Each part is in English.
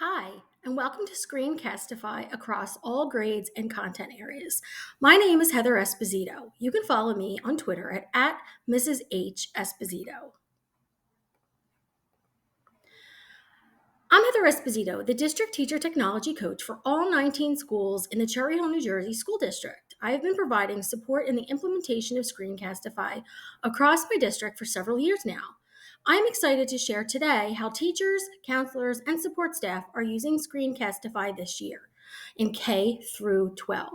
Hi, and welcome to Screencastify across all grades and content areas. My name is Heather Esposito. You can follow me on Twitter at Mrs. H. Esposito. I'm Heather Esposito, the District Teacher Technology Coach for all 19 schools in the Cherry Hill, New Jersey School District. I have been providing support in the implementation of Screencastify across my district for several years now. I'm excited to share today how teachers, counselors, and support staff are using Screencastify this year in K through 12.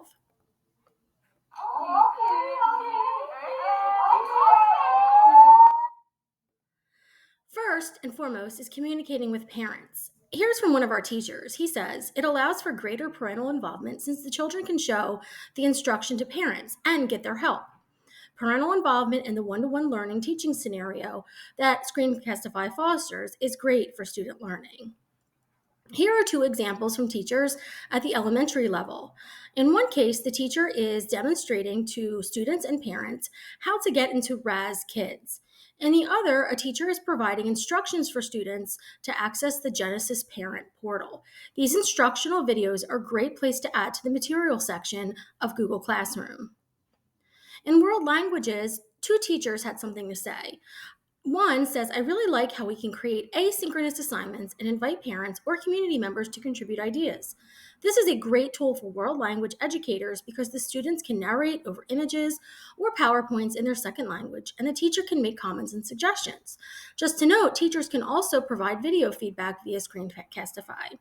First and foremost is communicating with parents. Here's from one of our teachers. He says, it allows for greater parental involvement since the children can show the instruction to parents and get their help. Parental involvement in the one-to-one learning teaching scenario that Screencastify fosters is great for student learning. Here are two examples from teachers at the elementary level. In one case, the teacher is demonstrating to students and parents how to get into RAS Kids. In the other, a teacher is providing instructions for students to access the Genesis Parent Portal. These instructional videos are a great place to add to the material section of Google Classroom. In world languages, two teachers had something to say. One says, I really like how we can create asynchronous assignments and invite parents or community members to contribute ideas. This is a great tool for world language educators because the students can narrate over images or PowerPoints in their second language, and the teacher can make comments and suggestions. Just to note, teachers can also provide video feedback via Screencastify.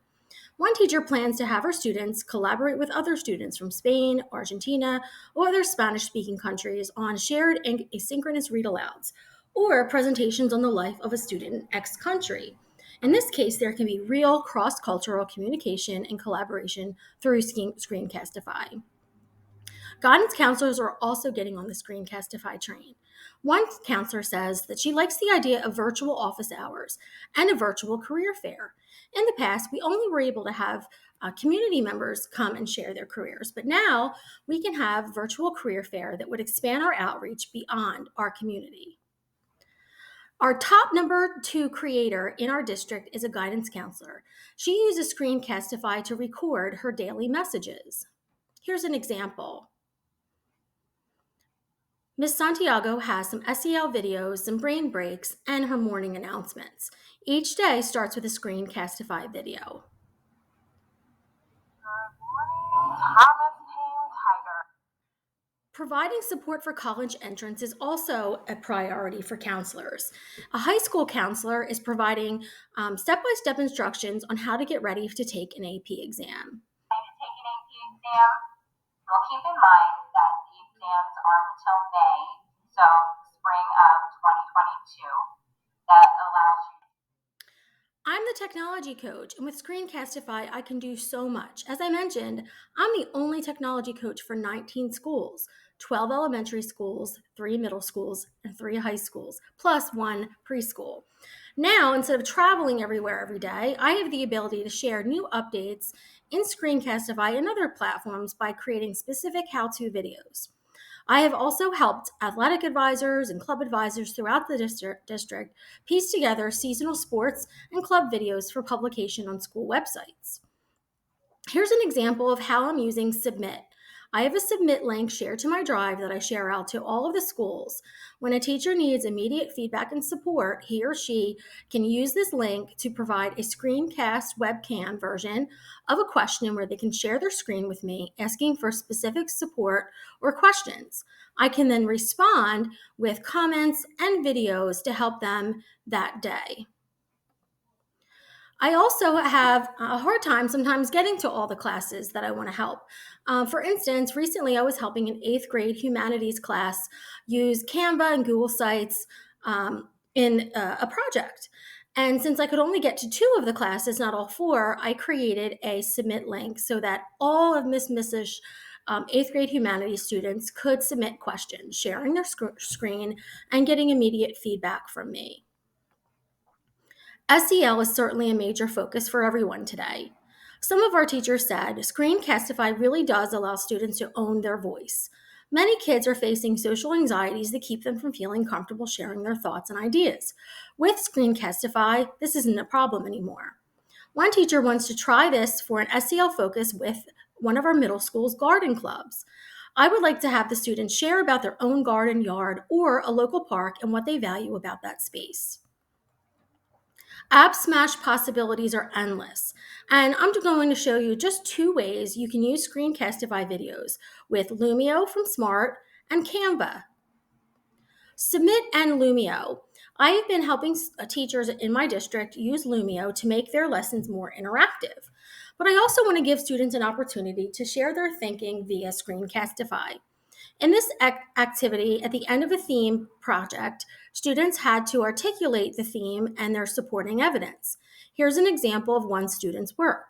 One teacher plans to have her students collaborate with other students from Spain, Argentina, or other Spanish-speaking countries on shared and asynchronous read-alouds or presentations on the life of a student in X country. In this case, there can be real cross-cultural communication and collaboration through Screencastify. Guidance counselors are also getting on the Screencastify train. One counselor says that she likes the idea of virtual office hours and a virtual career fair. In the past, we only were able to have community members come and share their careers, but now we can have virtual career fair that would expand our outreach beyond our community. Our top number 2 creator in our district is a guidance counselor. She uses Screencastify to record her daily messages. Here's an example. Ms. Santiago has some SEL videos, some brain breaks, and her morning announcements. Each day starts with a Screencastify video. Good morning, Thomas Payne Tiger. Providing support for college entrance is also a priority for counselors. A high school counselor is providing step-by-step instructions on how to get ready to take an AP exam. To take an AP exam, you'll keep in mind that the exams aren't until May, so spring of 2022. That allows you. I'm the technology coach, and with Screencastify, I can do so much. As I mentioned, I'm the only technology coach for 19 schools, 12 elementary schools, 3 middle schools, and 3 high schools, plus 1 preschool. Now, instead of traveling everywhere every day, I have the ability to share new updates in Screencastify and other platforms by creating specific how-to videos. I have also helped athletic advisors and club advisors throughout the district piece together seasonal sports and club videos for publication on school websites. Here's an example of how I'm using Submit. I have a Submit link shared to my drive that I share out to all of the schools. When a teacher needs immediate feedback and support, he or she can use this link to provide a screencast webcam version of a question where they can share their screen with me, asking for specific support or questions. I can then respond with comments and videos to help them that day. I also have a hard time sometimes getting to all the classes that I want to help. For instance, recently I was helping an 8th grade humanities class use Canva and Google Sites in a project. And since I could only get to 2 of the classes, not all 4, I created a submit link so that all of Mrs. 8th grade humanities students could submit questions, sharing their screen and getting immediate feedback from me. SEL is certainly a major focus for everyone today. Some of our teachers said Screencastify really does allow students to own their voice. Many kids are facing social anxieties that keep them from feeling comfortable sharing their thoughts and ideas. With Screencastify, this isn't a problem anymore. One teacher wants to try this for an SEL focus with one of our middle school's garden clubs. I would like to have the students share about their own garden yard or a local park and what they value about that space. App Smash possibilities are endless, and I'm going to show you just two ways you can use Screencastify videos with Lumio from Smart and Canva. Submit and Lumio. I have been helping teachers in my district use Lumio to make their lessons more interactive. But I also want to give students an opportunity to share their thinking via Screencastify. In this activity, at the end of a theme project, students had to articulate the theme and their supporting evidence. Here's an example of one student's work.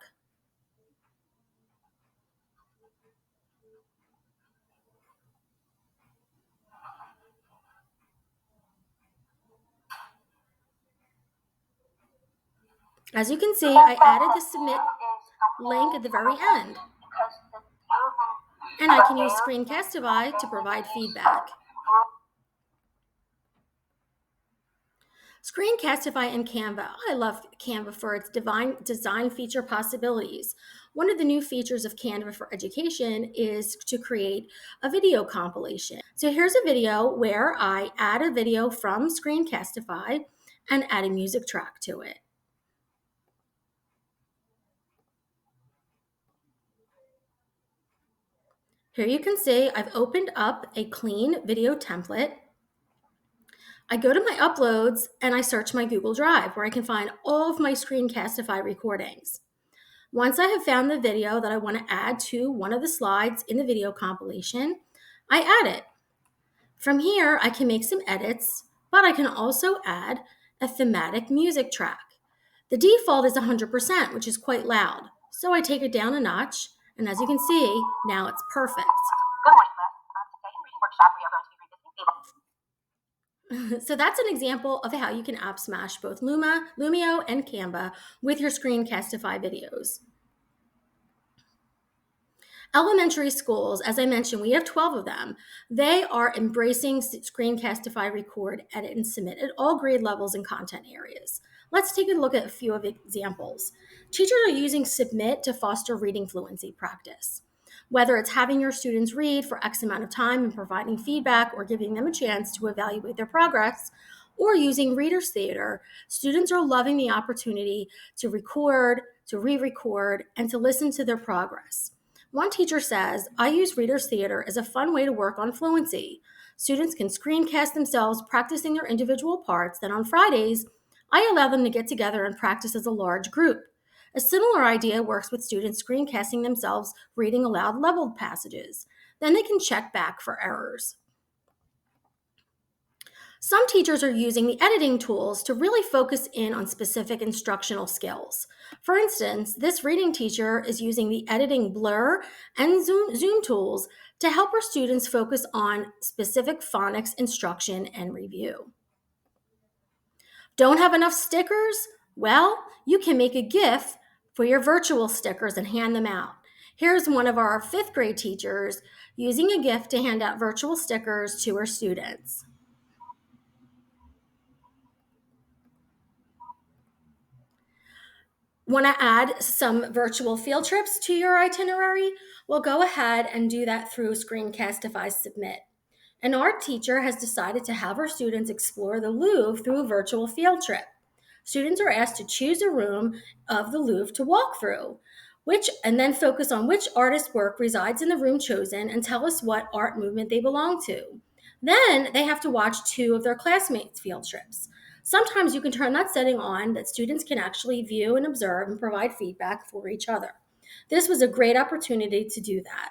As you can see, I added the submit link at the very end, and I can use Screencastify to provide feedback. Screencastify and Canva. I love Canva for its design feature possibilities. One of the new features of Canva for Education is to create a video compilation. So here's a video where I add a video from Screencastify and add a music track to it. Here you can see I've opened up a clean video template. I go to my uploads and I search my Google Drive where I can find all of my Screencastify recordings. Once I have found the video that I want to add to one of the slides in the video compilation, I add it. From here, I can make some edits, but I can also add a thematic music track. The default is 100%, which is quite loud. So I take it down a notch, and as you can see, now it's perfect. Good morning, class. Today in reading workshop, we are going to be revisiting table. So that's an example of how you can app smash both Lumio and Canva with your Screencastify videos. Elementary schools, as I mentioned, we have 12 of them. They are embracing Screencastify, record, edit, and submit at all grade levels and content areas. Let's take a look at a few of examples. Teachers are using Submit to foster reading fluency practice. Whether it's having your students read for X amount of time and providing feedback or giving them a chance to evaluate their progress, or using Reader's Theater, students are loving the opportunity to record, to re-record, and to listen to their progress. One teacher says, I use Reader's Theater as a fun way to work on fluency. Students can screencast themselves practicing their individual parts. Then on Fridays, I allow them to get together and practice as a large group. A similar idea works with students screencasting themselves reading aloud leveled passages. Then they can check back for errors. Some teachers are using the editing tools to really focus in on specific instructional skills. For instance, this reading teacher is using the editing blur and zoom tools to help her students focus on specific phonics instruction and review. Don't have enough stickers? Well, you can make a GIF for your virtual stickers and hand them out. Here's one of our 5th grade teachers using a GIF to hand out virtual stickers to her students. Want to add some virtual field trips to your itinerary? Well, go ahead and do that through Screencastify Submit. An art teacher has decided to have her students explore the Louvre through a virtual field trip. Students are asked to choose a room of the Louvre to walk through, and then focus on which artist's work resides in the room chosen and tell us what art movement they belong to. Then they have to watch 2 of their classmates' field trips. Sometimes you can turn that setting on that students can actually view and observe and provide feedback for each other. This was a great opportunity to do that.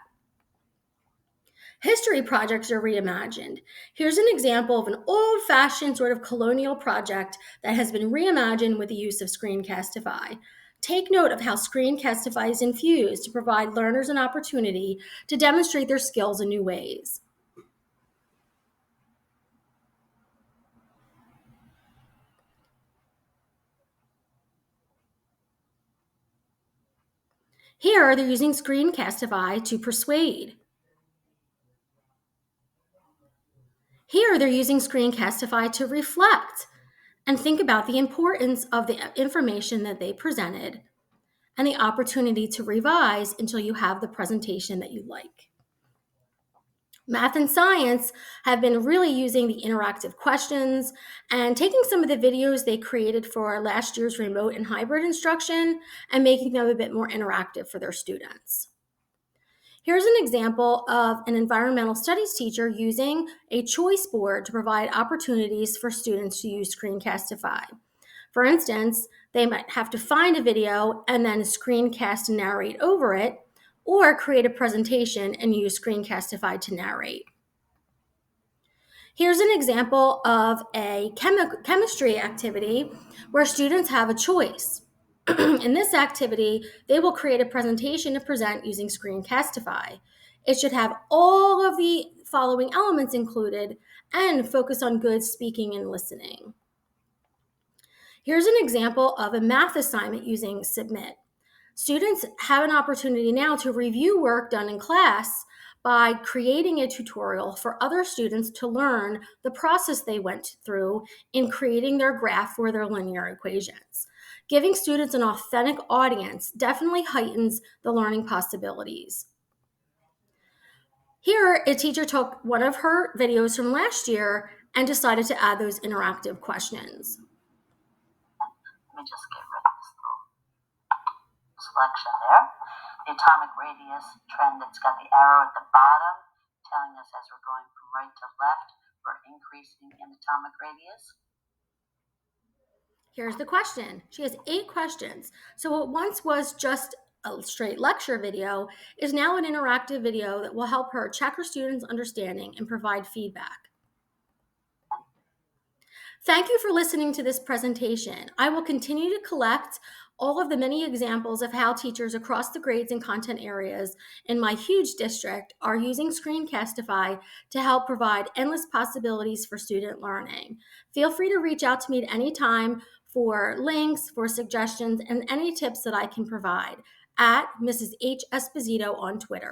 History projects are reimagined. Here's an example of an old-fashioned sort of colonial project that has been reimagined with the use of Screencastify. Take note of how Screencastify is infused to provide learners an opportunity to demonstrate their skills in new ways. Here, they're using Screencastify to persuade. Here, they're using Screencastify to reflect and think about the importance of the information that they presented. and the opportunity to revise until you have the presentation that you like. Math and science have been really using the interactive questions and taking some of the videos they created for last year's remote and hybrid instruction and making them a bit more interactive for their students. Here's an example of an environmental studies teacher using a choice board to provide opportunities for students to use Screencastify. For instance, they might have to find a video and then screencast and narrate over it, or create a presentation and use Screencastify to narrate. Here's an example of a chemistry activity where students have a choice. In this activity, they will create a presentation to present using Screencastify. It should have all of the following elements included and focus on good speaking and listening. Here's an example of a math assignment using Submit. Students have an opportunity now to review work done in class by creating a tutorial for other students to learn the process they went through in creating their graph for their linear equations. Giving students an authentic audience definitely heightens the learning possibilities. Here, a teacher took one of her videos from last year and decided to add those interactive questions. Let me just get rid of this little selection there. The atomic radius trend that's got the arrow at the bottom telling us as we're going from right to left, we're increasing in atomic radius. Here's the question. She has 8 questions. So what once was just a straight lecture video is now an interactive video that will help her check her students' understanding and provide feedback. Thank you for listening to this presentation. I will continue to collect all of the many examples of how teachers across the grades and content areas in my huge district are using Screencastify to help provide endless possibilities for student learning. Feel free to reach out to me at any time for links, for suggestions, and any tips that I can provide at Mrs. H. Esposito on Twitter.